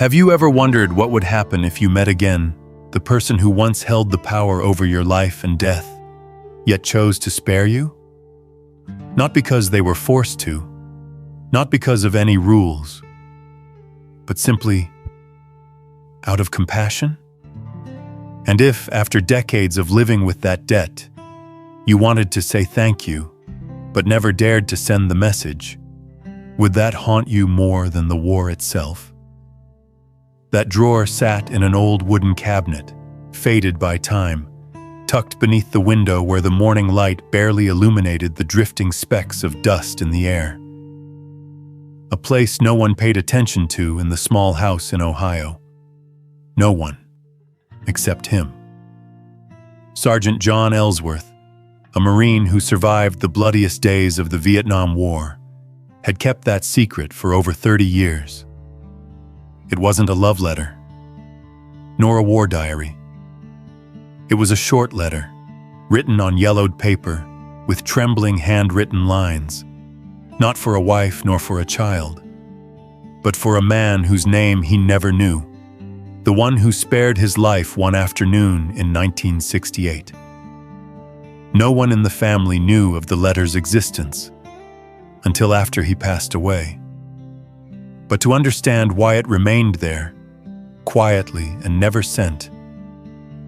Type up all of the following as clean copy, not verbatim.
Have you ever wondered what would happen if you met again the person who once held the power over your life and death, yet chose to spare you? Not because they were forced to, not because of any rules, but simply out of compassion? And if, after decades of living with that debt, you wanted to say thank you, but never dared to send the message, would that haunt you more than the war itself? That drawer sat in an old wooden cabinet, faded by time, tucked beneath the window where the morning light barely illuminated the drifting specks of dust in the air. A place no one paid attention to in the small house in Ohio. No one, except him. Sergeant John Ellsworth, a Marine who survived the bloodiest days of the Vietnam War, had kept that secret for over 30 years. It wasn't a love letter, nor a war diary. It was a short letter, written on yellowed paper, with trembling handwritten lines, not for a wife nor for a child, but for a man whose name he never knew, the one who spared his life one afternoon in 1968. No one in the family knew of the letter's existence until after he passed away. But to understand why it remained there, quietly and never sent,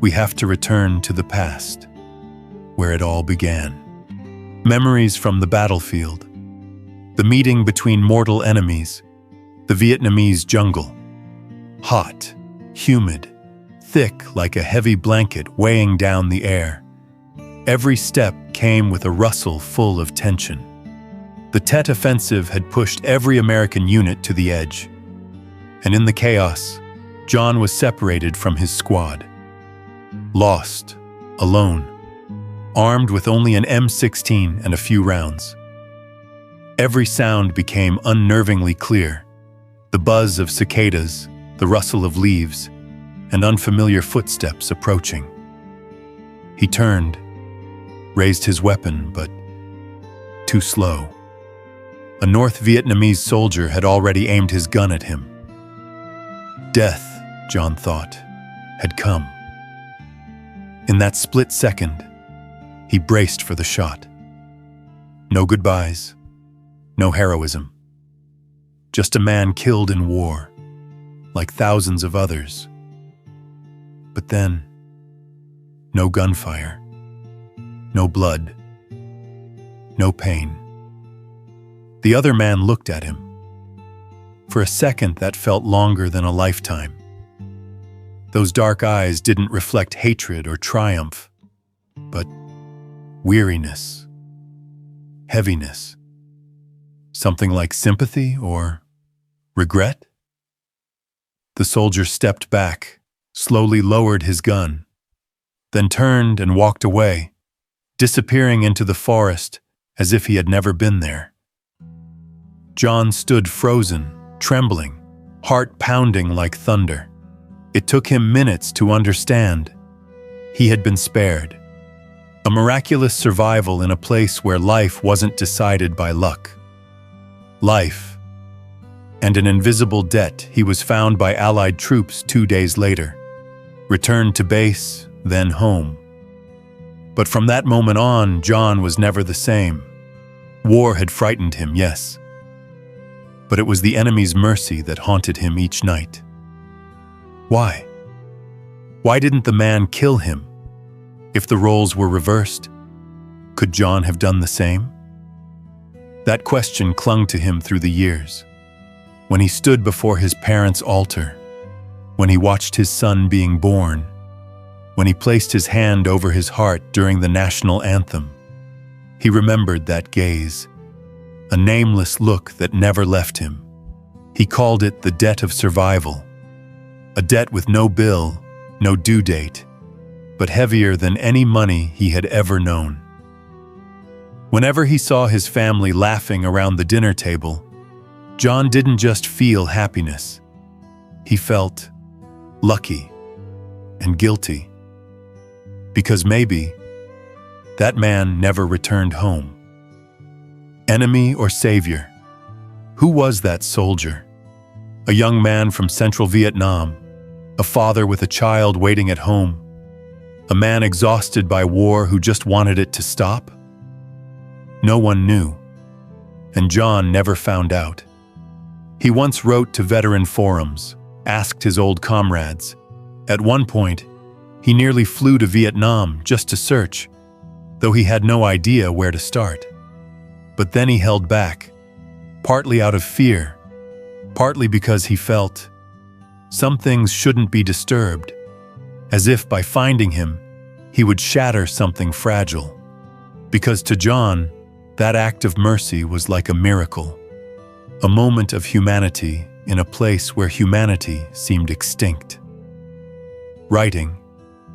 we have to return to the past, where it all began. Memories from the battlefield, the meeting between mortal enemies, the Vietnamese jungle. Hot, humid, thick like a heavy blanket weighing down the air. Every step came with a rustle full of tension. The Tet Offensive had pushed every American unit to the edge, and in the chaos, John was separated from his squad. Lost, alone, armed with only an M16 and a few rounds. Every sound became unnervingly clear, the buzz of cicadas, the rustle of leaves, and unfamiliar footsteps approaching. He turned, raised his weapon, but too slow. A North Vietnamese soldier had already aimed his gun at him. Death, John thought, had come. In that split second, he braced for the shot. No goodbyes, no heroism. Just a man killed in war, like thousands of others. But then, no gunfire, no blood, no pain. The other man looked at him. For a second, that felt longer than a lifetime. Those dark eyes didn't reflect hatred or triumph, but weariness, heaviness, something like sympathy or regret. The soldier stepped back, slowly lowered his gun, then turned and walked away, disappearing into the forest as if he had never been there. John stood frozen, trembling, heart pounding like thunder. It took him minutes to understand. He had been spared. A miraculous survival in a place where life wasn't decided by luck. Life, and an invisible debt. He was found by Allied troops 2 days later, returned to base, then home. But from that moment on, John was never the same. War had frightened him, yes, but it was the enemy's mercy that haunted him each night. Why? Why didn't the man kill him? If the roles were reversed, could John have done the same? That question clung to him through the years. When he stood before his parents' altar, when he watched his son being born, when he placed his hand over his heart during the national anthem, he remembered that gaze, a nameless look that never left him. He called it the debt of survival, a debt with no bill, no due date, but heavier than any money he had ever known. Whenever he saw his family laughing around the dinner table, John didn't just feel happiness. He felt lucky and guilty, because maybe that man never returned home. Enemy or savior? Who was that soldier? A young man from central Vietnam, a father with a child waiting at home, a man exhausted by war who just wanted it to stop? No one knew, and John never found out. He once wrote to veteran forums, asked his old comrades. At one point, he nearly flew to Vietnam just to search, though he had no idea where to start. But then he held back, partly out of fear, partly because he felt some things shouldn't be disturbed, as if by finding him, he would shatter something fragile. Because to John, that act of mercy was like a miracle, a moment of humanity in a place where humanity seemed extinct. Writing,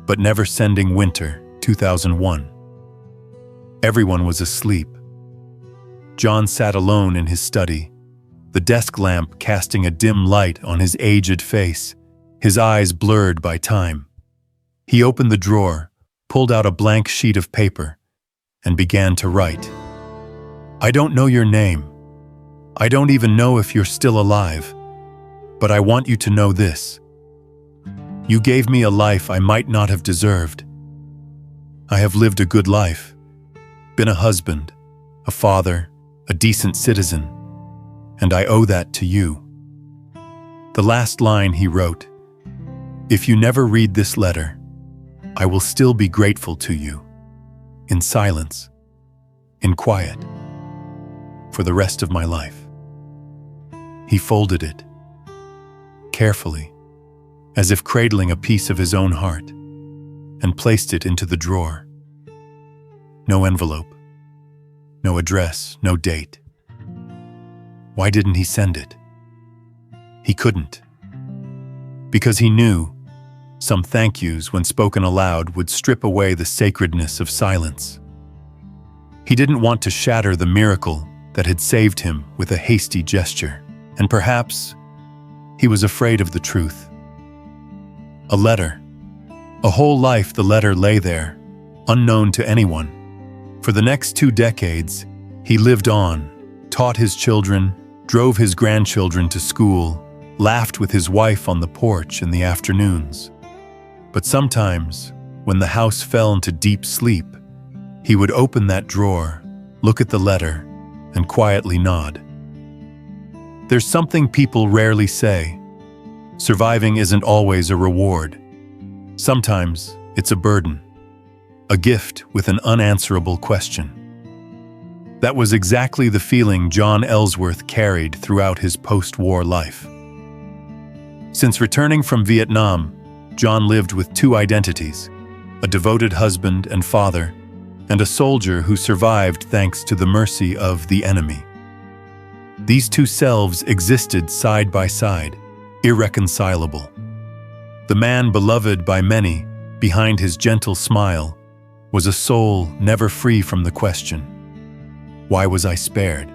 but never sending winter, 2001. Everyone was asleep. John sat alone in his study, the desk lamp casting a dim light on his aged face, his eyes blurred by time. He opened the drawer, pulled out a blank sheet of paper, and began to write. I don't know your name. I don't even know if you're still alive, but I want you to know this. You gave me a life I might not have deserved. I have lived a good life, been a husband, a father, a decent citizen, and I owe that to you. The last line he wrote, if you never read this letter, I will still be grateful to you, in silence, in quiet, for the rest of my life. He folded it, carefully, as if cradling a piece of his own heart, and placed it into the drawer. No envelope, no address, no date. Why didn't he send it? He couldn't. Because he knew some thank yous, when spoken aloud, would strip away the sacredness of silence. He didn't want to shatter the miracle that had saved him with a hasty gesture, and perhaps he was afraid of the truth. A letter. A whole life the letter lay there, unknown to anyone. For the next 2 decades, he lived on, taught his children, drove his grandchildren to school, laughed with his wife on the porch in the afternoons. But sometimes, when the house fell into deep sleep, he would open that drawer, look at the letter, and quietly nod. There's something people rarely say. Surviving isn't always a reward. Sometimes it's a burden, a gift with an unanswerable question. That was exactly the feeling John Ellsworth carried throughout his post-war life. Since returning from Vietnam, John lived with 2 identities, a devoted husband and father, and a soldier who survived thanks to the mercy of the enemy. These 2 selves existed side by side, irreconcilable. The man beloved by many, behind his gentle smile, was a soul never free from the question, why was I spared?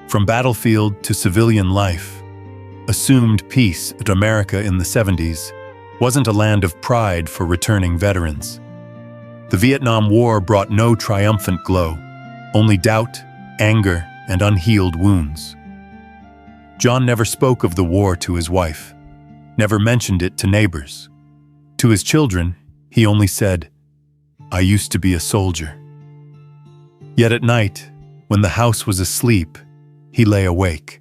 From battlefield to civilian life, assumed peace at America in the 70s wasn't a land of pride for returning veterans. The Vietnam War brought no triumphant glow, only doubt, anger, and unhealed wounds. John never spoke of the war to his wife, never mentioned it to neighbors. To his children, he only said, I used to be a soldier. Yet at night, when the house was asleep, he lay awake,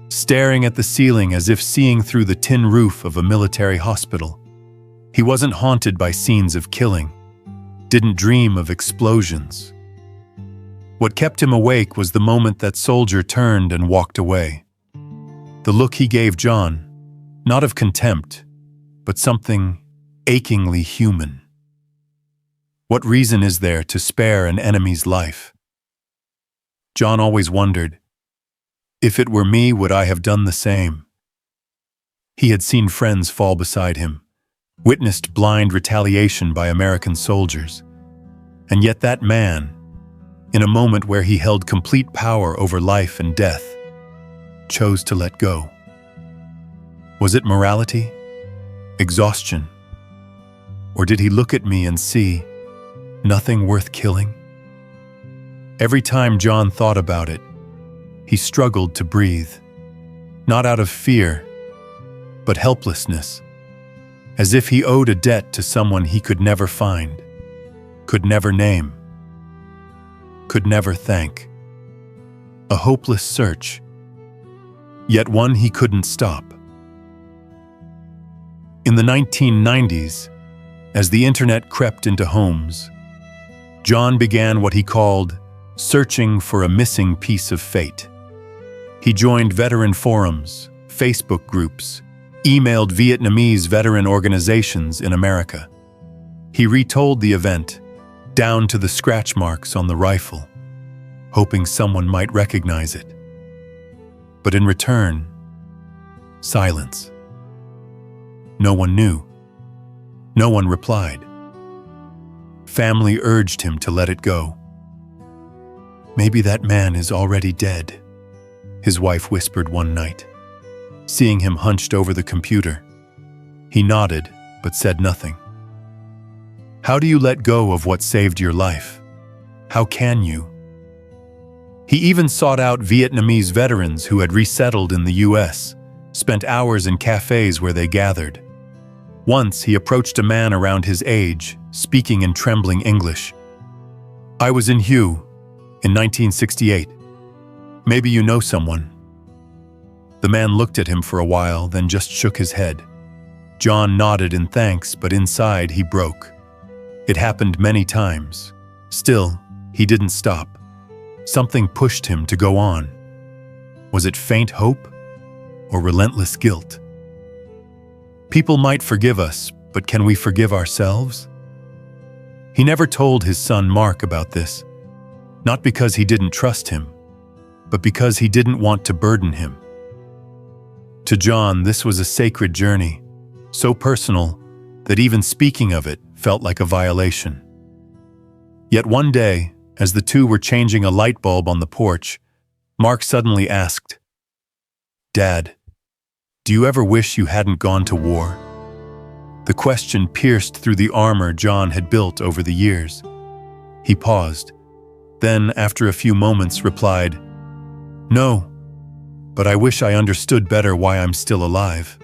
staring at the ceiling as if seeing through the tin roof of a military hospital. He wasn't haunted by scenes of killing, didn't dream of explosions. What kept him awake was the moment that soldier turned and walked away. The look he gave John, not of contempt, but something achingly human. What reason is there to spare an enemy's life? John always wondered, if it were me, would I have done the same? He had seen friends fall beside him, witnessed blind retaliation by American soldiers, and yet that man, in a moment where he held complete power over life and death, chose to let go. Was it morality? Exhaustion? Or did he look at me and see nothing worth killing? Every time John thought about it, he struggled to breathe. not out of fear, but helplessness, as if he owed a debt to someone he could never find, could never name, could never thank. A hopeless search, yet one he couldn't stop. In the 1990s, as the internet crept into homes, John began what he called searching for a missing piece of fate. He joined veteran forums, Facebook groups, emailed Vietnamese veteran organizations in America. He retold the event, down to the scratch marks on the rifle, hoping someone might recognize it. But in return, silence. No one knew. No one replied. Family urged him to let it go. "Maybe that man is already dead," his wife whispered one night, seeing him hunched over the computer. He nodded, but said nothing. How do you let go of what saved your life? How can you? He even sought out Vietnamese veterans who had resettled in the US, spent hours in cafes where they gathered. Once he approached a man around his age, speaking in trembling English. "I was in Hue in 1968. Maybe you know someone." The man looked at him for a while, then just shook his head. John nodded in thanks, but inside he broke. It happened many times. Still, he didn't stop. Something pushed him to go on. Was it faint hope or relentless guilt? People might forgive us, but can we forgive ourselves? He never told his son Mark about this, not because he didn't trust him, but because he didn't want to burden him. To John, this was a sacred journey, so personal that even speaking of it felt like a violation. Yet one day, as the two were changing a light bulb on the porch, Mark suddenly asked, "Dad, do you ever wish you hadn't gone to war?" The question pierced through the armor John had built over the years. He paused, then, after a few moments, replied, "No, but I wish I understood better why I'm still alive."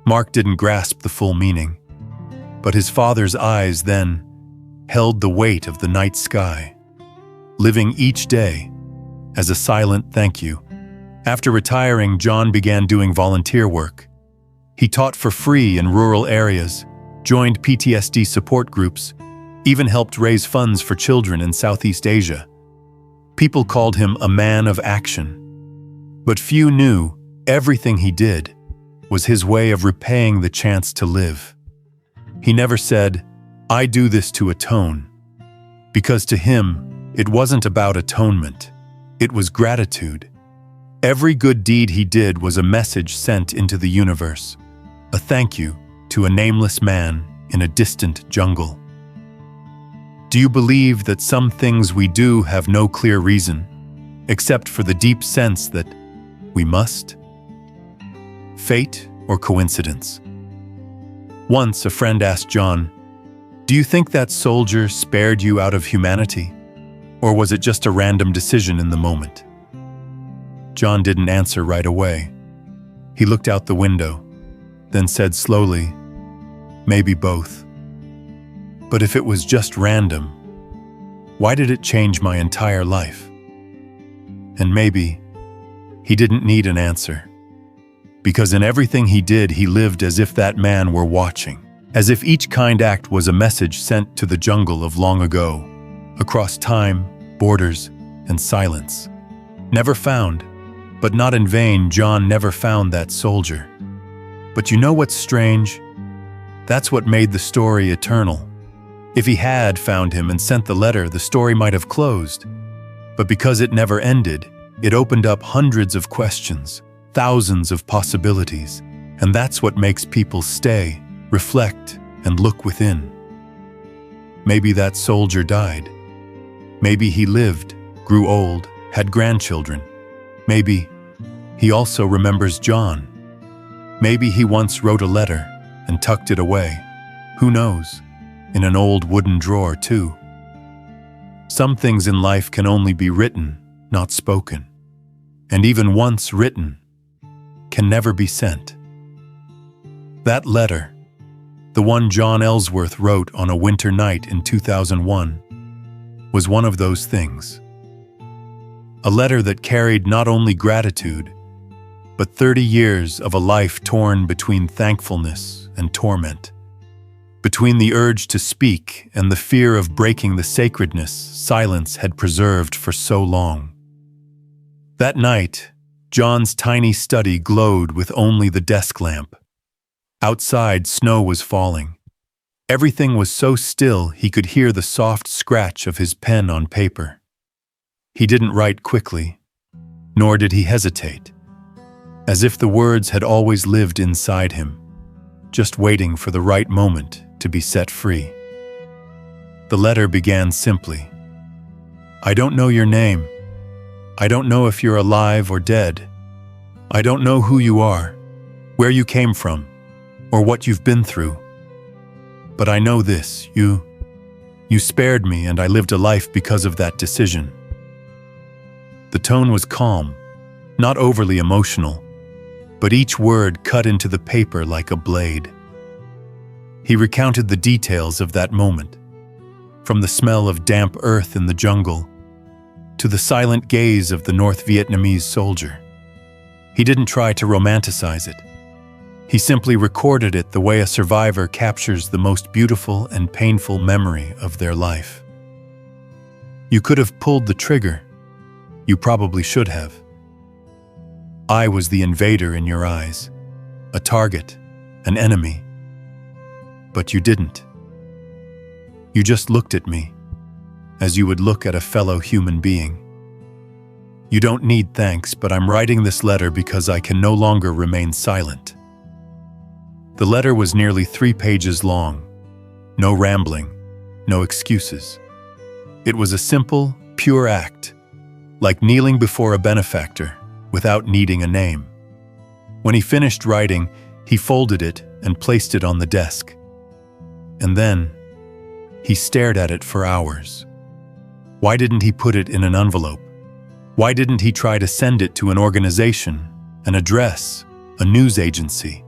Mark didn't grasp the full meaning, but his father's eyes then held the weight of the night sky, living each day as a silent thank you. After retiring, John began doing volunteer work. He taught for free in rural areas, joined PTSD support groups, even helped raise funds for children in Southeast Asia. People called him a man of action, but few knew everything he did was his way of repaying the chance to live. He never said, "I do this to atone," because to him, it wasn't about atonement. It was gratitude. Every good deed he did was a message sent into the universe, a thank you to a nameless man in a distant jungle. Do you believe that some things we do have no clear reason, except for the deep sense that we must? Fate or coincidence? Once a friend asked John, "Do you think that soldier spared you out of humanity? Or was it just a random decision in the moment?" John didn't answer right away. He looked out the window, then said slowly, "Maybe both. But if it was just random, why did it change my entire life?" And maybe he didn't need an answer, because in everything he did, he lived as if that man were watching, as if each kind act was a message sent to the jungle of long ago, across time, borders, and silence. Never found, but not in vain, John never found that soldier. But you know what's strange? That's what made the story eternal. If he had found him and sent the letter, the story might have closed. But because it never ended, it opened up hundreds of questions, thousands of possibilities, and that's what makes people stay, reflect, and look within. Maybe that soldier died. Maybe he lived, grew old, had grandchildren. Maybe he also remembers John. Maybe he once wrote a letter and tucked it away. Who knows? In an old wooden drawer, too. Some things in life can only be written, not spoken. And even once written, can never be sent. That letter, the one John Ellsworth wrote on a winter night in 2001, was one of those things. A letter that carried not only gratitude, but 30 years of a life torn between thankfulness and torment, between the urge to speak and the fear of breaking the sacredness silence had preserved for so long. That night, John's tiny study glowed with only the desk lamp. Outside, snow was falling. Everything was so still he could hear the soft scratch of his pen on paper. He didn't write quickly, nor did he hesitate, as if the words had always lived inside him, just waiting for the right moment to be set free. The letter began simply. I don't know your name. I don't know if you're alive or dead. I don't know who you are, where you came from, or what you've been through. But I know this, you spared me, and I lived a life because of that decision. The tone was calm, not overly emotional, but each word cut into the paper like a blade. He recounted the details of that moment, from the smell of damp earth in the jungle to the silent gaze of the North Vietnamese soldier. He didn't try to romanticize it. He simply recorded it the way a survivor captures the most beautiful and painful memory of their life. You could have pulled the trigger. You probably should have. I was the invader in your eyes, a target, an enemy. But you didn't. You just looked at me, as you would look at a fellow human being. You don't need thanks, but I'm writing this letter because I can no longer remain silent. The letter was nearly 3 pages long. No rambling, no excuses. It was a simple, pure act, like kneeling before a benefactor without needing a name. When he finished writing, he folded it and placed it on the desk. And then, he stared at it for hours. Why didn't he put it in an envelope? Why didn't he try to send it to an organization, an address, a news agency?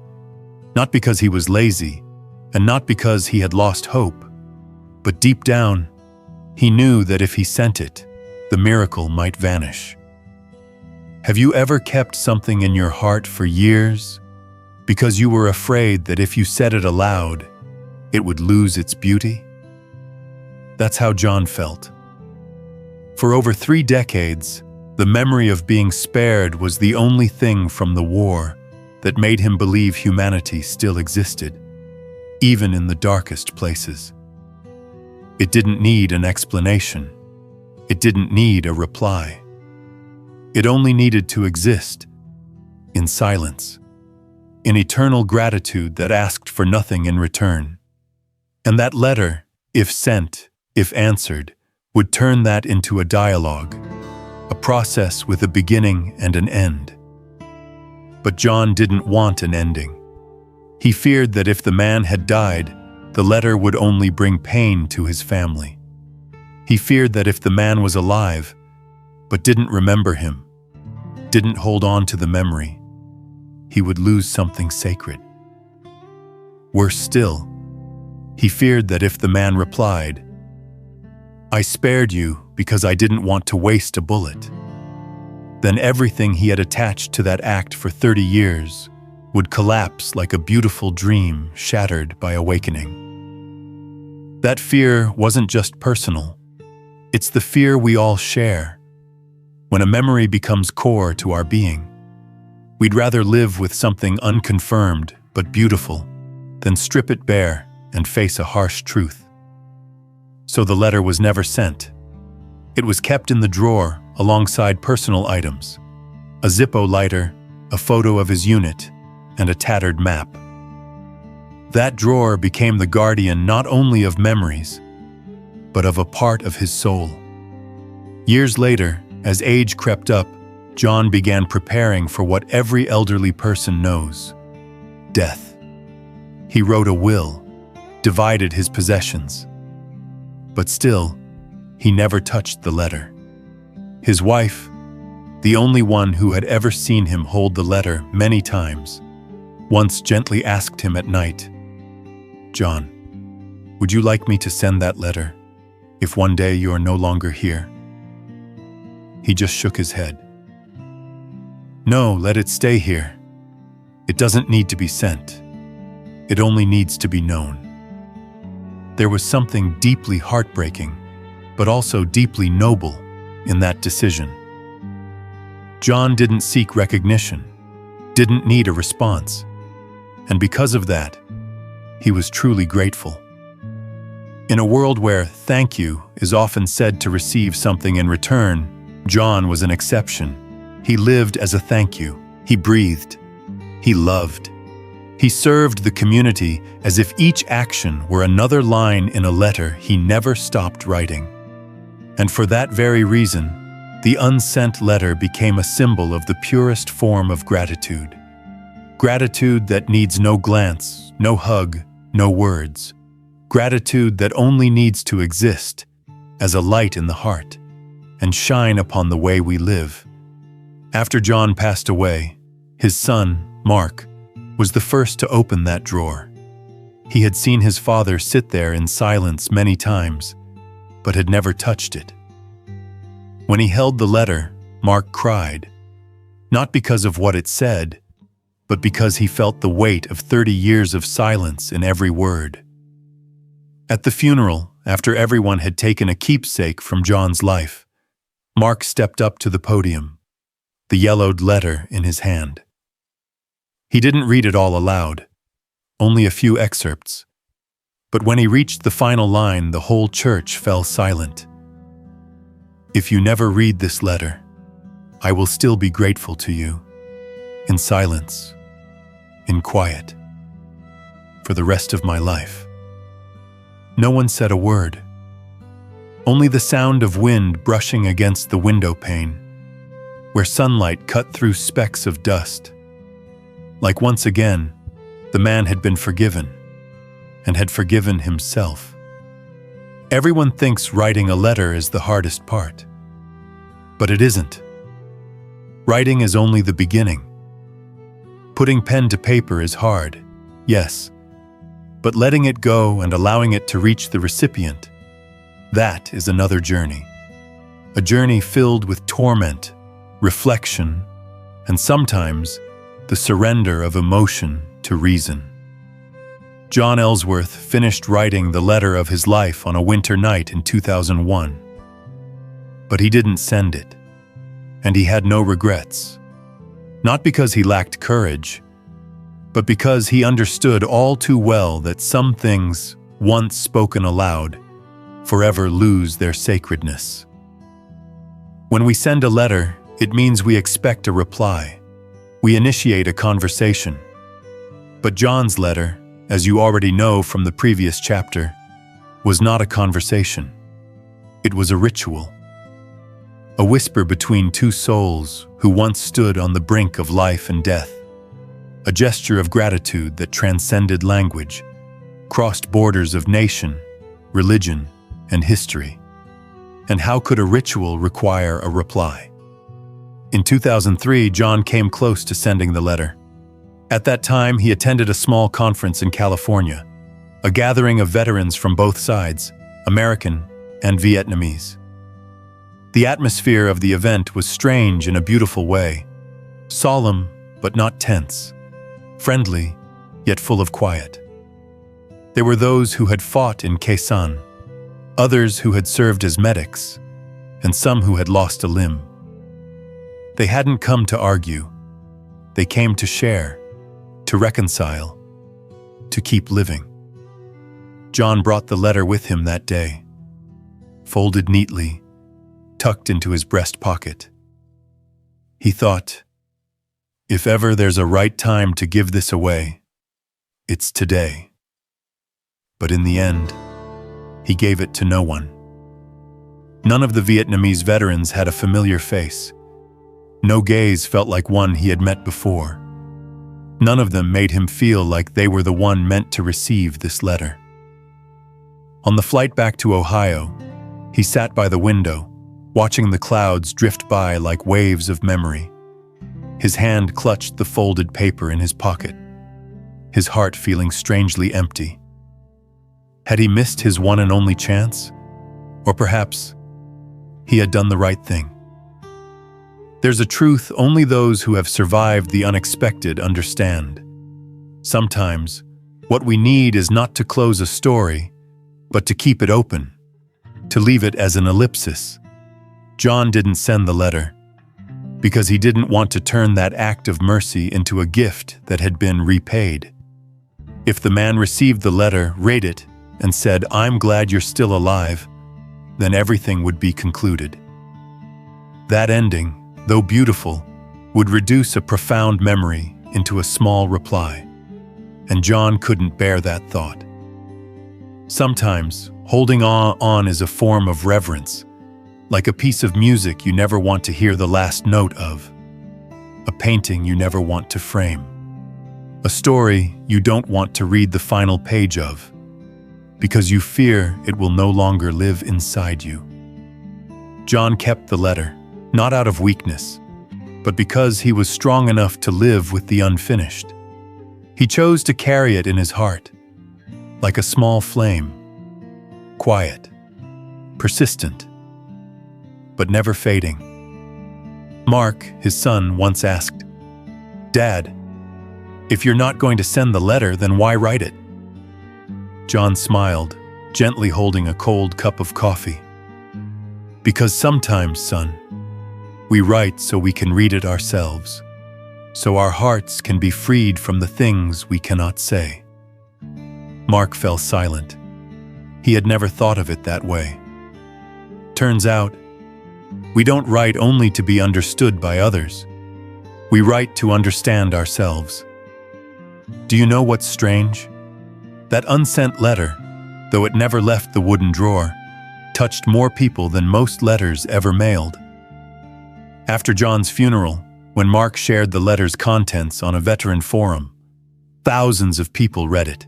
Not because he was lazy, and not because he had lost hope, but deep down, he knew that if he sent it, the miracle might vanish. Have you ever kept something in your heart for years because you were afraid that if you said it aloud, it would lose its beauty? That's how John felt. For over 3 decades, the memory of being spared was the only thing from the war that made him believe humanity still existed, even in the darkest places. It didn't need an explanation. It didn't need a reply. It only needed to exist, in silence, in eternal gratitude that asked for nothing in return. And that letter, if sent, if answered, would turn that into a dialogue, a process with a beginning and an end. But John didn't want an ending. He feared that if the man had died, the letter would only bring pain to his family. He feared that if the man was alive, but didn't remember him, didn't hold on to the memory, he would lose something sacred. Worse still, he feared that if the man replied, I spared you because I didn't want to waste a bullet, then everything he had attached to that act for 30 years would collapse like a beautiful dream shattered by awakening. That fear wasn't just personal. It's the fear we all share. When a memory becomes core to our being, we'd rather live with something unconfirmed but beautiful than strip it bare and face a harsh truth. So the letter was never sent. It was kept in the drawer alongside personal items, a Zippo lighter, a photo of his unit, and a tattered map. That drawer became the guardian not only of memories, but of a part of his soul. Years later, as age crept up, John began preparing for what every elderly person knows: death. He wrote a will, divided his possessions. But still, he never touched the letter. His wife, the only one who had ever seen him hold the letter many times, once gently asked him at night, "John, would you like me to send that letter if one day you are no longer here?" He just shook his head. "No, let it stay here. It doesn't need to be sent. It only needs to be known." There was something deeply heartbreaking, but also deeply noble in that decision. John didn't seek recognition, didn't need a response, and because of that, he was truly grateful. In a world where thank you is often said to receive something in return, John was an exception. He lived as a thank you. He breathed. He loved. He served the community as if each action were another line in a letter he never stopped writing. And for that very reason, the unsent letter became a symbol of the purest form of gratitude. Gratitude that needs no glance, no hug, no words. Gratitude that only needs to exist as a light in the heart and shine upon the way we live. After John passed away, his son, Mark, was the first to open that drawer. He had seen his father sit there in silence many times, but had never touched it. When he held the letter, Mark cried, not because of what it said, but because he felt the weight of 30 years of silence in every word. At the funeral, after everyone had taken a keepsake from John's life, Mark stepped up to the podium, the yellowed letter in his hand. He didn't read it all aloud, only a few excerpts. But when he reached the final line, the whole church fell silent. "If you never read this letter, I will still be grateful to you, in silence, in quiet, for the rest of my life." No one said a word. Only the sound of wind brushing against the window pane, where sunlight cut through specks of dust. Like once again, the man had been forgiven, and had forgiven himself. Everyone thinks writing a letter is the hardest part. But it isn't. Writing is only the beginning. Putting pen to paper is hard, yes, but letting it go and allowing it to reach the recipient, that is another journey. A journey filled with torment, reflection, and sometimes the surrender of emotion to reason. John Ellsworth finished writing the letter of his life on a winter night in 2001. But he didn't send it, and he had no regrets. Not because he lacked courage, but because he understood all too well that some things, once spoken aloud, forever lose their sacredness. When we send a letter, it means we expect a reply. We initiate a conversation. But John's letter, as you already know from the previous chapter, was not a conversation. It was a ritual. A whisper between two souls who once stood on the brink of life and death. A gesture of gratitude that transcended language, crossed borders of nation, religion, and history. And how could a ritual require a reply? In 2003, John came close to sending the letter. At that time, he attended a small conference in California, a gathering of veterans from both sides, American and Vietnamese. The atmosphere of the event was strange in a beautiful way, solemn but not tense, friendly yet full of quiet. There were those who had fought in Khe Sanh, others who had served as medics, and some who had lost a limb. They hadn't come to argue. They came to share, to reconcile, to keep living. John brought the letter with him that day, folded neatly, tucked into his breast pocket. He thought, if ever there's a right time to give this away, it's today. But in the end, he gave it to no one. None of the Vietnamese veterans had a familiar face. No gaze felt like one he had met before. None of them made him feel like they were the one meant to receive this letter. On the flight back to Ohio, he sat by the window, watching the clouds drift by like waves of memory. His hand clutched the folded paper in his pocket, his heart feeling strangely empty. Had he missed his one and only chance? Or perhaps he had done the right thing? There's a truth only those who have survived the unexpected understand. Sometimes, what we need is not to close a story, but to keep it open, to leave it as an ellipsis. John didn't send the letter because he didn't want to turn that act of mercy into a gift that had been repaid. If the man received the letter, read it, and said, "I'm glad you're still alive," then everything would be concluded. That ending, though beautiful, would reduce a profound memory into a small reply, and John couldn't bear that thought. Sometimes, holding on is a form of reverence, like a piece of music you never want to hear the last note of, a painting you never want to frame, a story you don't want to read the final page of, because you fear it will no longer live inside you. John kept the letter, not out of weakness, but because he was strong enough to live with the unfinished. He chose to carry it in his heart, like a small flame, quiet, persistent, but never fading. Mark, his son, once asked, "Dad, if you're not going to send the letter, then why write it?" John smiled, gently holding a cold cup of coffee. "Because sometimes, son, we write so we can read it ourselves, so our hearts can be freed from the things we cannot say." Mark fell silent. He had never thought of it that way. Turns out, we don't write only to be understood by others. We write to understand ourselves. Do you know what's strange? That unsent letter, though it never left the wooden drawer, touched more people than most letters ever mailed. After John's funeral, when Mark shared the letter's contents on a veteran forum, thousands of people read it.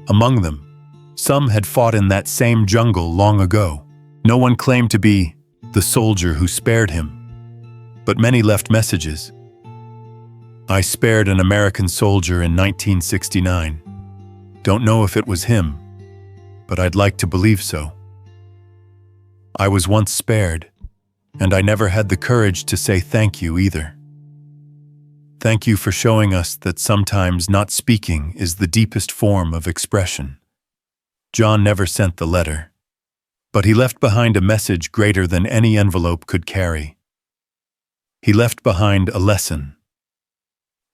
Among them, some had fought in that same jungle long ago. No one claimed to be the soldier who spared him, but many left messages. "I spared an American soldier in 1969. Don't know if it was him, but I'd like to believe so. I was once spared, and I never had the courage to say thank you either. Thank you for showing us that sometimes not speaking is the deepest form of expression." John never sent the letter, but he left behind a message greater than any envelope could carry. He left behind a lesson: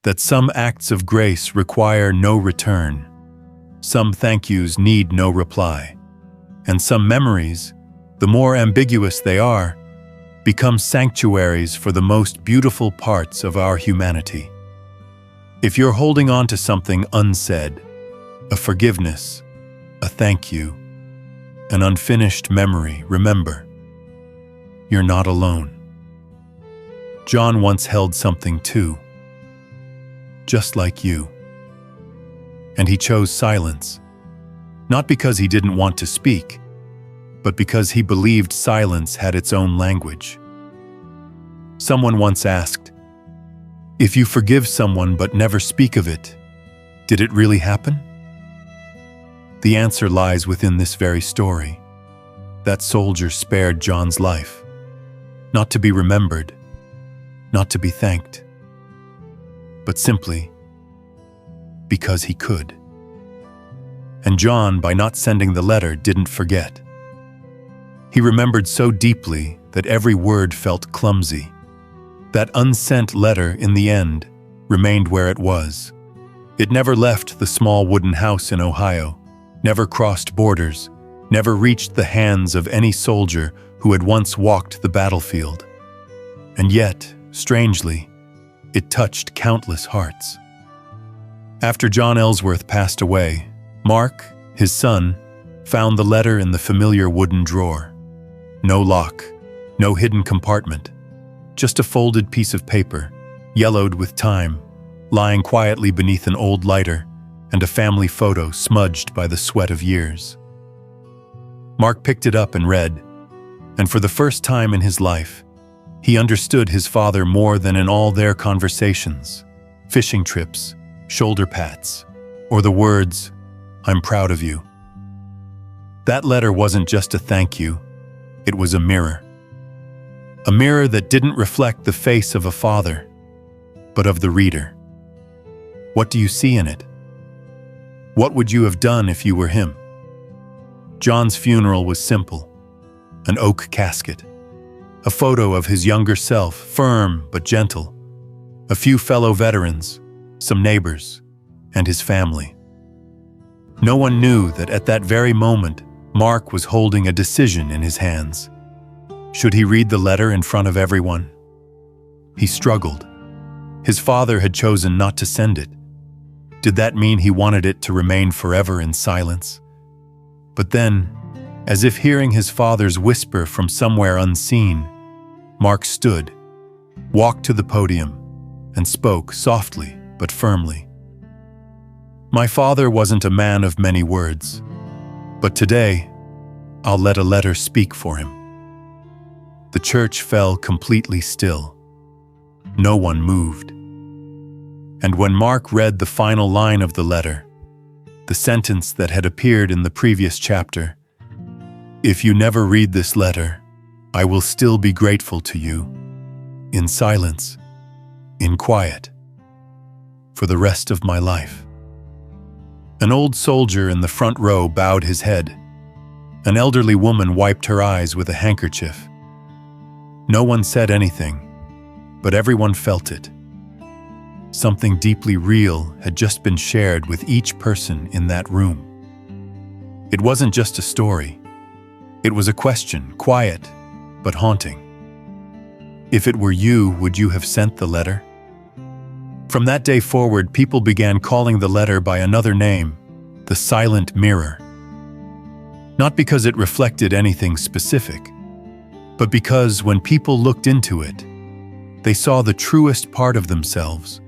that some acts of grace require no return, some thank yous need no reply, and some memories, the more ambiguous they are, become sanctuaries for the most beautiful parts of our humanity. If you're holding on to something unsaid, a forgiveness, a thank you, an unfinished memory, remember, you're not alone. John once held something too, just like you. And he chose silence, not because he didn't want to speak, but because he believed silence had its own language. Someone once asked, "If you forgive someone but never speak of it, did it really happen?" The answer lies within this very story. That soldier spared John's life, not to be remembered, not to be thanked, but simply because he could. And John, by not sending the letter, didn't forget. He remembered so deeply that every word felt clumsy. That unsent letter, in the end, remained where it was. It never left the small wooden house in Ohio, never crossed borders, never reached the hands of any soldier who had once walked the battlefield. And yet, strangely, it touched countless hearts. After John Ellsworth passed away, Mark, his son, found the letter in the familiar wooden drawer. No lock, no hidden compartment, just a folded piece of paper, yellowed with time, lying quietly beneath an old lighter, and a family photo smudged by the sweat of years. Mark picked it up and read, And for the first time in his life, he understood his father more than in all their conversations, fishing trips, shoulder pats, or the words, "I'm proud of you." That letter wasn't just a thank you, it was a mirror. A mirror that didn't reflect the face of a father, but of the reader. What do you see in it? What would you have done if you were him? John's funeral was simple. An oak casket. A photo of his younger self, firm but gentle. A few fellow veterans, some neighbors, and his family. No one knew that at that very moment, Mark was holding a decision in his hands. Should he read the letter in front of everyone? He struggled. His father had chosen not to send it. Did that mean he wanted it to remain forever in silence? But then, as if hearing his father's whisper from somewhere unseen, Mark stood, walked to the podium, and spoke softly but firmly. "My father wasn't a man of many words, but today, I'll let a letter speak for him." The church fell completely still. No one moved. And when Mark read the final line of the letter, the sentence that had appeared in the previous chapter, "If you never read this letter, I will still be grateful to you, in silence, in quiet, for the rest of my life." An old soldier in the front row bowed his head. An elderly woman wiped her eyes with a handkerchief. No one said anything, but everyone felt it. Something deeply real had just been shared with each person in that room. It wasn't just a story. It was a question, quiet but haunting. If it were you, would you have sent the letter? From that day forward, people began calling the letter by another name, the silent mirror. Not because it reflected anything specific, but because when people looked into it, they saw the truest part of themselves,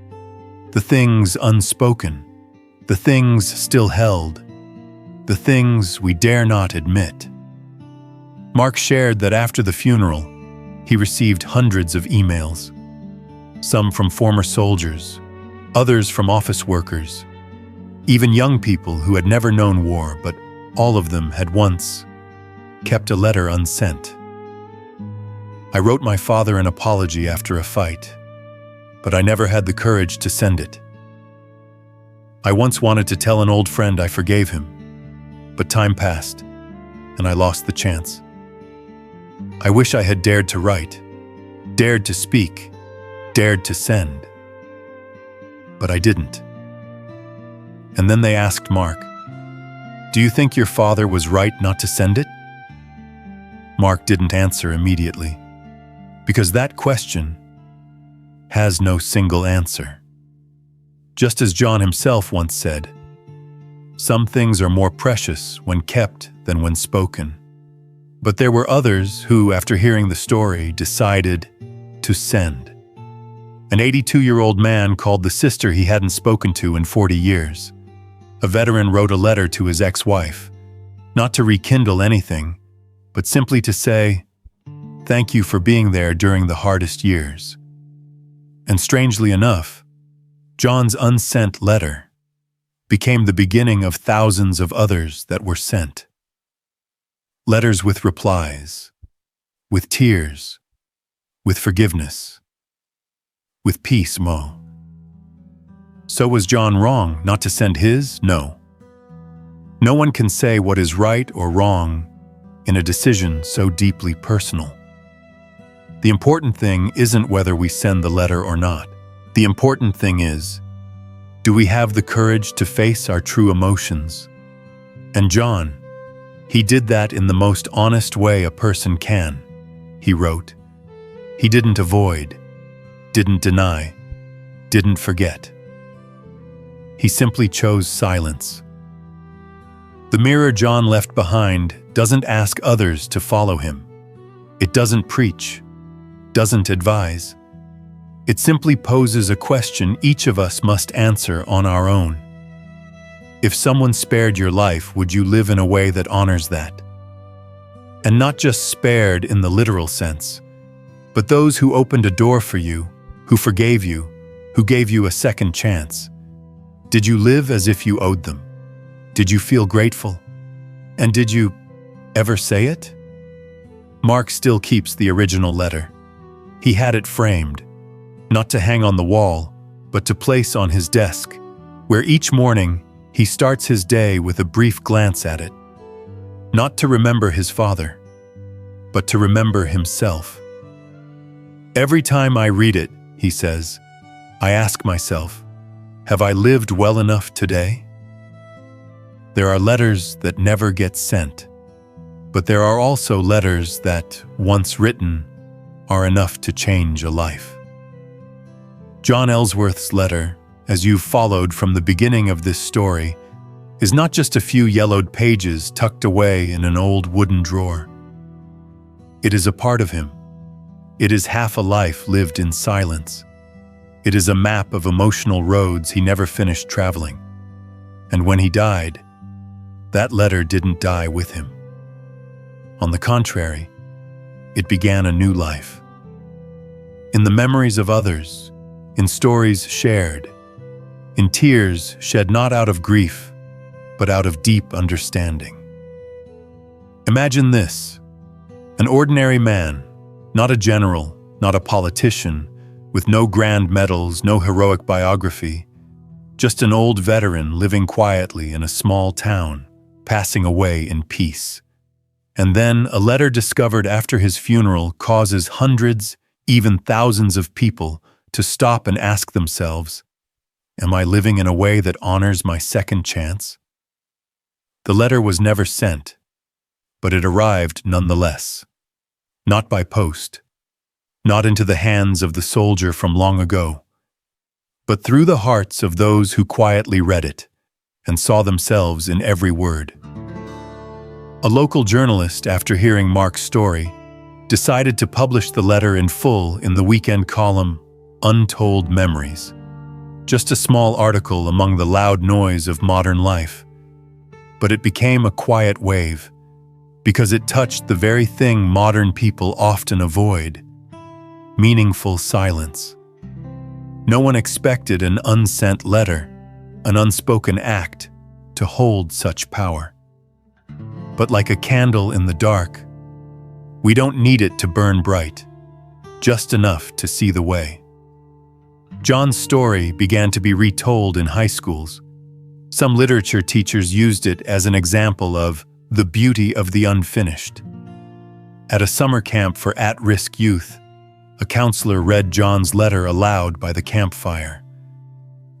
the things unspoken, the things still held, the things we dare not admit. Mark shared that after the funeral, he received hundreds of emails, some from former soldiers, others from office workers, even young people who had never known war, but all of them had once kept a letter unsent. "I wrote my father an apology after a fight, but I never had the courage to send it. I once wanted to tell an old friend I forgave him, but time passed, and I lost the chance. I wish I had dared to write, dared to speak, dared to send. But I didn't." And then they asked Mark, "Do you think your father was right not to send it?" Mark didn't answer immediately, because that question has no single answer. Just as John himself once said, "Some things are more precious when kept than when spoken." But there were others who, after hearing the story, decided to send. An 82-year-old man called the sister he hadn't spoken to in 40 years. A veteran wrote a letter to his ex-wife, not to rekindle anything, but simply to say, "Thank you for being there during the hardest years." And strangely enough, John's unsent letter became the beginning of thousands of others that were sent. Letters with replies, with tears, with forgiveness, with peace. So was John wrong not to send his? No. No one can say what is right or wrong in a decision so deeply personal. The important thing isn't whether we send the letter or not. The important thing is, do we have the courage to face our true emotions? And John, he did that in the most honest way a person can. He wrote. He didn't avoid, didn't deny, didn't forget. He simply chose silence. The mirror John left behind doesn't ask others to follow him. It doesn't preach, doesn't advise. It simply poses a question each of us must answer on our own. If someone spared your life, would you live in a way that honors that? And not just spared in the literal sense, but those who opened a door for you, who forgave you, who gave you a second chance. Did you live as if you owed them? Did you feel grateful? And did you ever say it? Mark still keeps the original letter. He had it framed, not to hang on the wall, but to place on his desk, where each morning he starts his day with a brief glance at it. Not to remember his father, but to remember himself. Every time I read it, he says, I ask myself, have I lived well enough today? There are letters that never get sent, but there are also letters that, once written, are enough to change a life. John Ellsworth's letter, as you've followed from the beginning of this story, is not just a few yellowed pages tucked away in an old wooden drawer. It is a part of him. It is half a life lived in silence. It is a map of emotional roads he never finished traveling. And when he died, that letter didn't die with him. On the contrary, it began a new life. In the memories of others, in stories shared, in tears shed not out of grief, but out of deep understanding. Imagine this: an ordinary man, not a general, not a politician, with no grand medals, no heroic biography, just an old veteran living quietly in a small town, passing away in peace. And then a letter discovered after his funeral causes hundreds, even thousands of people to stop and ask themselves, am I living in a way that honors my second chance? The letter was never sent, but it arrived nonetheless. Not by post, not into the hands of the soldier from long ago, but through the hearts of those who quietly read it and saw themselves in every word. A local journalist, after hearing Mark's story, decided to publish the letter in full in the weekend column Untold Memories. Just a small article among the loud noise of modern life. But it became a quiet wave, because it touched the very thing modern people often avoid: meaningful silence. No one expected an unsent letter, an unspoken act, to hold such power. But like a candle in the dark, we don't need it to burn bright, just enough to see the way. John's story began to be retold in high schools. Some literature teachers used it as an example of the beauty of the unfinished. At a summer camp for at-risk youth, a counselor read John's letter aloud by the campfire,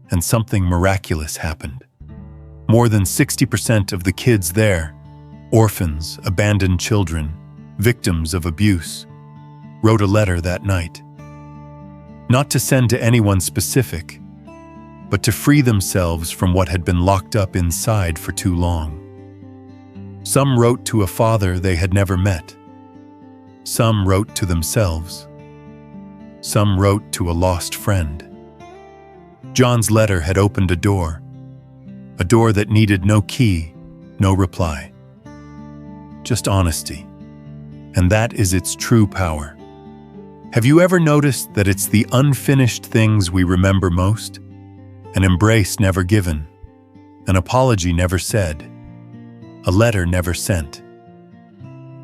and something miraculous happened. More than 60% of the kids there, orphans, abandoned children, victims of abuse, wrote a letter that night. Not to send to anyone specific, but to free themselves from what had been locked up inside for too long. Some wrote to a father they had never met. Some wrote to themselves. Some wrote to a lost friend. John's letter had opened a door that needed no key, no reply. Just honesty. And that is its true power. Have you ever noticed that it's the unfinished things we remember most? An embrace never given, an apology never said, a letter never sent.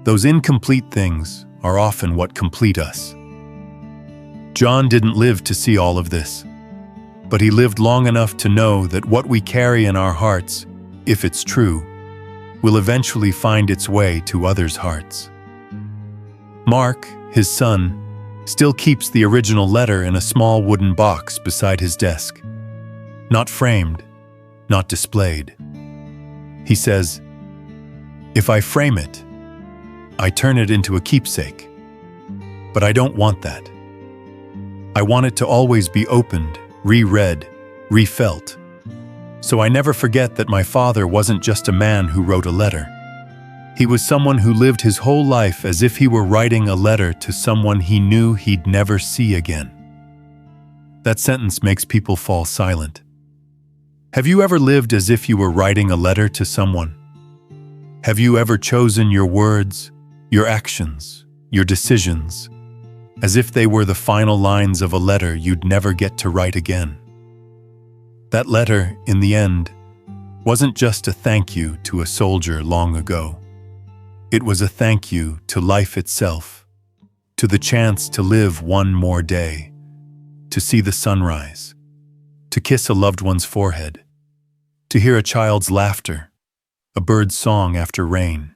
Those incomplete things are often what complete us. John didn't live to see all of this, but he lived long enough to know that what we carry in our hearts, if it's true, will eventually find its way to others' hearts. Mark, his son, still keeps the original letter in a small wooden box beside his desk. Not framed, not displayed. He says, "If I frame it, I turn it into a keepsake. But I don't want that. I want it to always be opened, reread, refelt. So I never forget that my father wasn't just a man who wrote a letter. He was someone who lived his whole life as if he were writing a letter to someone he knew he'd never see again." That sentence makes people fall silent. Have you ever lived as if you were writing a letter to someone? Have you ever chosen your words, your actions, your decisions, as if they were the final lines of a letter you'd never get to write again. That letter, in the end, wasn't just a thank you to a soldier long ago. It was a thank you to life itself, to the chance to live one more day, to see the sunrise, to kiss a loved one's forehead, to hear a child's laughter, a bird's song after rain,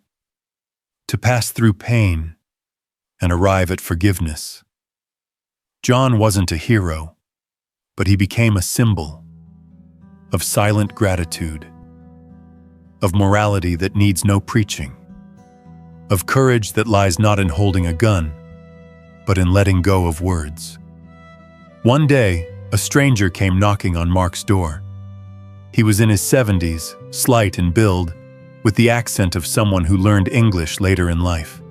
to pass through pain and arrive at forgiveness. John wasn't a hero, but he became a symbol of silent gratitude, of morality that needs no preaching, of courage that lies not in holding a gun, but in letting go of words. One day, a stranger came knocking on Mark's door. He was in his 70s, slight in build, with the accent of someone who learned English later in life.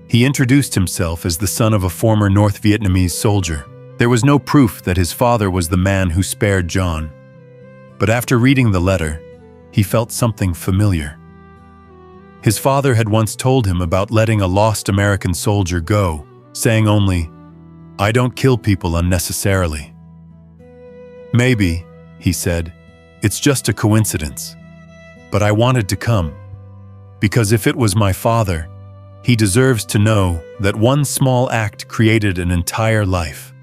He introduced himself as the son of a former North Vietnamese soldier. There was no proof that his father was the man who spared John. But after reading the letter, he felt something familiar. His father had once told him about letting a lost American soldier go, saying only, "I don't kill people unnecessarily." "Maybe," he said, "it's just a coincidence. But I wanted to come, because if it was my father, he deserves to know that one small act created an entire life."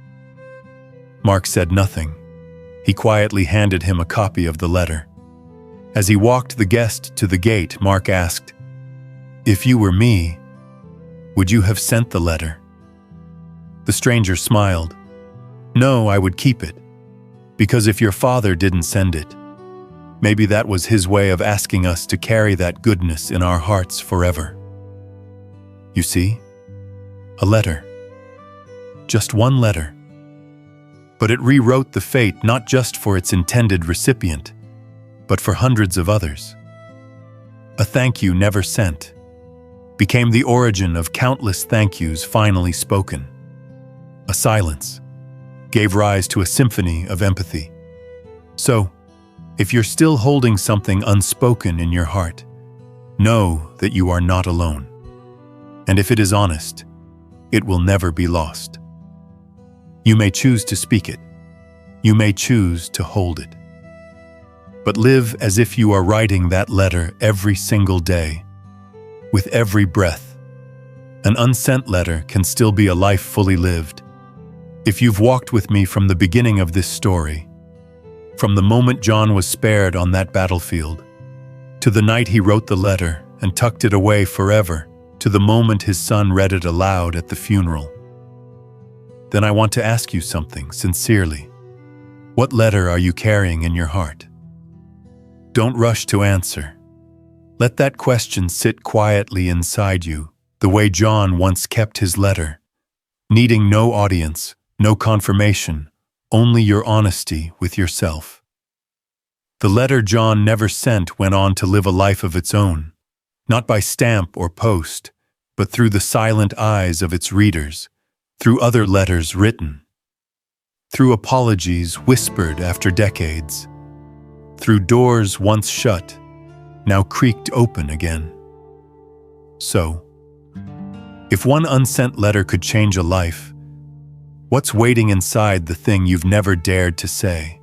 Mark said nothing. He quietly handed him a copy of the letter. As he walked the guest to the gate, Mark asked, "If you were me, would you have sent the letter?" The stranger smiled. "No, I would keep it, because if your father didn't send it, maybe that was his way of asking us to carry that goodness in our hearts forever." You see, a letter. Just one letter. But it rewrote the fate not just for its intended recipient, but for hundreds of others. A thank you never sent became the origin of countless thank yous finally spoken. A silence gave rise to a symphony of empathy. So, if you're still holding something unspoken in your heart, know that you are not alone. And if it is honest, it will never be lost. You may choose to speak it. You may choose to hold it. But live as if you are writing that letter every single day, with every breath. An unsent letter can still be a life fully lived. If you've walked with me from the beginning of this story, from the moment John was spared on that battlefield, to the night he wrote the letter and tucked it away forever, to the moment his son read it aloud at the funeral, then I want to ask you something sincerely. What letter are you carrying in your heart? Don't rush to answer. Let that question sit quietly inside you, the way John once kept his letter, needing no audience, no confirmation, only your honesty with yourself. The letter John never sent went on to live a life of its own, not by stamp or post, but through the silent eyes of its readers, through other letters written, through apologies whispered after decades, through doors once shut, now creaked open again. So, if one unsent letter could change a life, what's waiting inside the thing you've never dared to say?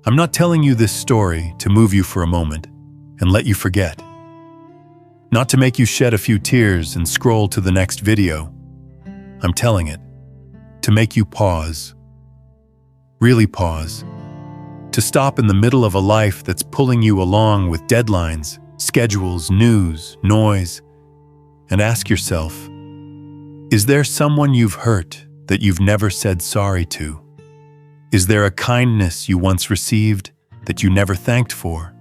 I'm not telling you this story to move you for a moment and let you forget. Not to make you shed a few tears and scroll to the next video. I'm telling it to make you pause. Really pause. To stop in the middle of a life that's pulling you along with deadlines, schedules, news, noise, and ask yourself, is there someone you've hurt that you've never said sorry to? Is there a kindness you once received that you never thanked for?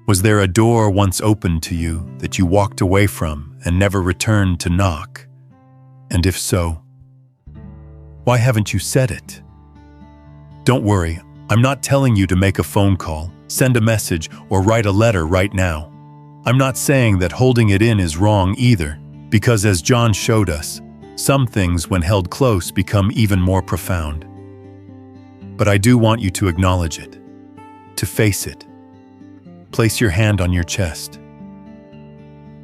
Was there a door once opened to you that you walked away from and never returned to knock? And if so, why haven't you said it? Don't worry, I'm not telling you to make a phone call, send a message, or write a letter right now. I'm not saying that holding it in is wrong either, because as John showed us, some things when held close become even more profound. But I do want you to acknowledge it, to face it. Place your hand on your chest.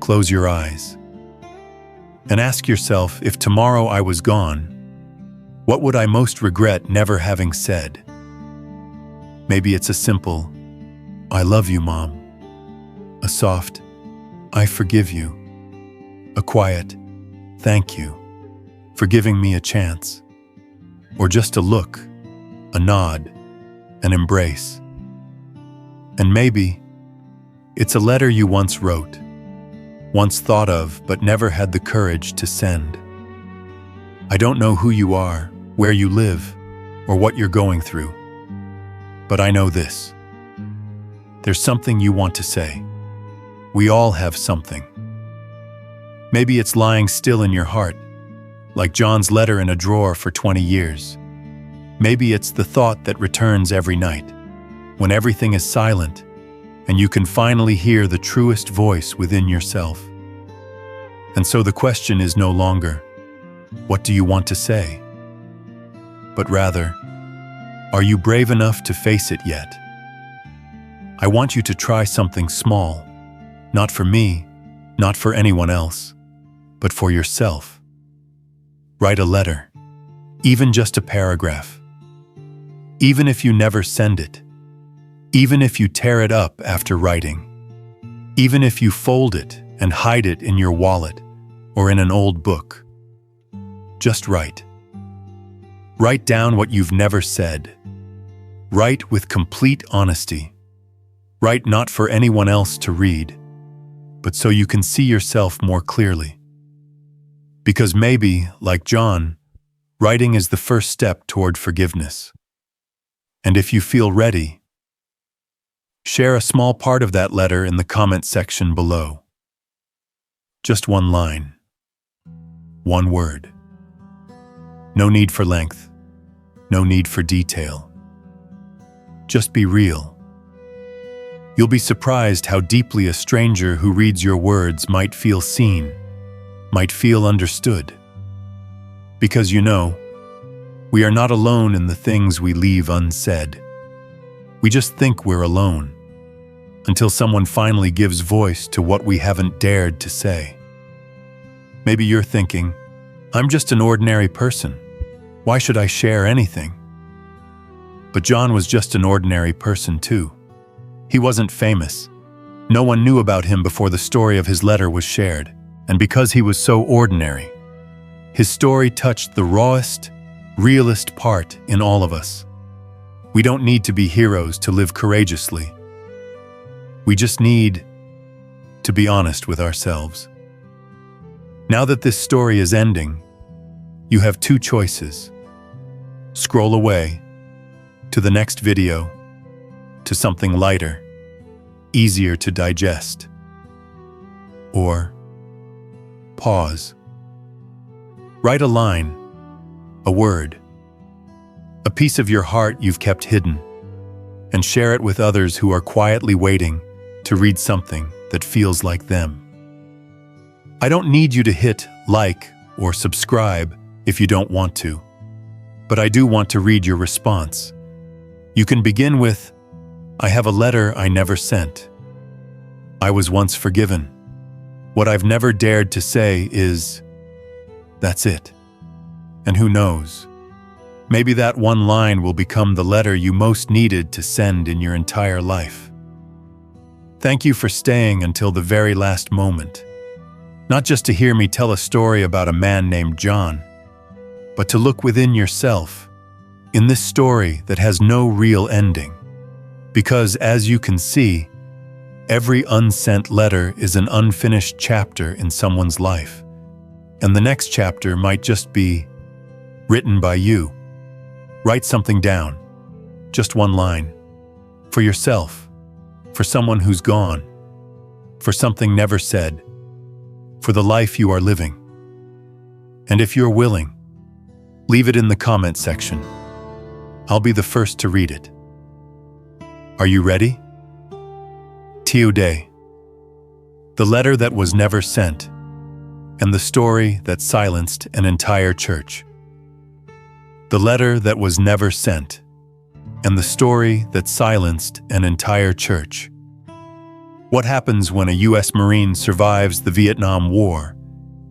close your eyes, and ask yourself, if tomorrow I was gone, what would I most regret never having said? Maybe it's a simple, "I love you, Mom," a soft, "I forgive you," a quiet, "Thank you for giving me a chance," or just a look, a nod, an embrace. And maybe it's a letter you once wrote, once thought of, but never had the courage to send. I don't know who you are, where you live, or what you're going through, but I know this. There's something you want to say. We all have something. Maybe it's lying still in your heart, like John's letter in a drawer for 20 years. Maybe it's the thought that returns every night, when everything is silent, and you can finally hear the truest voice within yourself. And so the question is no longer, what do you want to say? But rather, are you brave enough to face it yet? I want you to try something small, not for me, not for anyone else, but for yourself. Write a letter, even just a paragraph. Even if you never send it, even if you tear it up after writing, even if you fold it and hide it in your wallet or in an old book, just write. Write down what you've never said. Write with complete honesty. Write not for anyone else to read, but so you can see yourself more clearly. Because maybe, like John, writing is the first step toward forgiveness. And if you feel ready, share a small part of that letter in the comment section below. Just one line, one word. No need for length, no need for detail. Just be real. You'll be surprised how deeply a stranger who reads your words might feel seen, might feel understood. Because we are not alone in the things we leave unsaid. We just think we're alone, until someone finally gives voice to what we haven't dared to say. Maybe you're thinking, I'm just an ordinary person. Why should I share anything? But John was just an ordinary person too. He wasn't famous. No one knew about him before the story of his letter was shared. And because he was so ordinary, his story touched the rawest, realest part in all of us. We don't need to be heroes to live courageously. We just need to be honest with ourselves. Now that this story is ending, you have two choices. Scroll away to the next video, to something lighter, easier to digest. Or pause. Write a line, a word, a piece of your heart you've kept hidden, and share it with others who are quietly waiting to read something that feels like them. I don't need you to hit like or subscribe if you don't want to, but I do want to read your response. You can begin with, I have a letter I never sent. I was once forgiven. What I've never dared to say is, that's it. And who knows? Maybe that one line will become the letter you most needed to send in your entire life. Thank you for staying until the very last moment. Not just to hear me tell a story about a man named John, but to look within yourself, in this story that has no real ending. Because as you can see, every unsent letter is an unfinished chapter in someone's life. And the next chapter might just be written by you. Write something down, just one line, for yourself, for someone who's gone, for something never said, for the life you are living. And if you're willing, leave it in the comment section. I'll be the first to read it. Are you ready? Day. The letter that was never sent, and the story that silenced an entire church. The letter that was never sent, and the story that silenced an entire church. What happens when a U.S. Marine survives the Vietnam War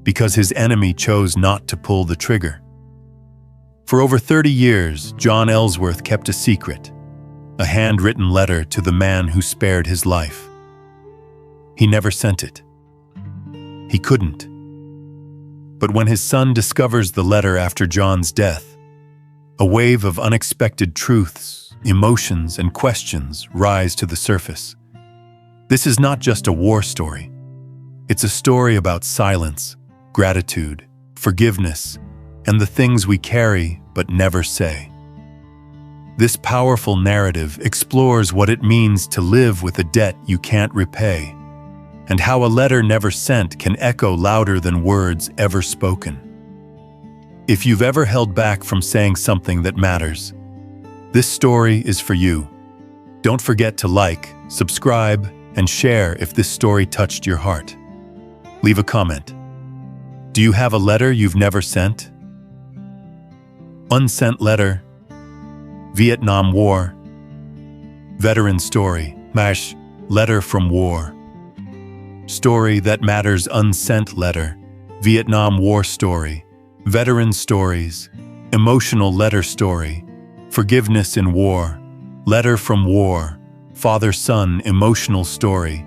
because his enemy chose not to pull the trigger? For over 30 years, John Ellsworth kept a secret, a handwritten letter to the man who spared his life. He never sent it. He couldn't. But when his son discovers the letter after John's death, a wave of unexpected truths, emotions, and questions rise to the surface. This is not just a war story. It's a story about silence, gratitude, forgiveness, and the things we carry but never say. This powerful narrative explores what it means to live with a debt you can't repay, and how a letter never sent can echo louder than words ever spoken. If you've ever held back from saying something that matters, this story is for you. Don't forget to like, subscribe, and share if this story touched your heart. Leave a comment. Do you have a letter you've never sent? Unsent letter. Vietnam War. Veteran story. MASH. Letter from war. Story that matters. Unsent letter. Vietnam War story. Veteran stories. Emotional letter story. Forgiveness in war. Letter from war. Father-son emotional story.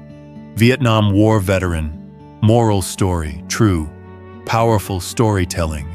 Vietnam War veteran. Moral story. True. Powerful storytelling.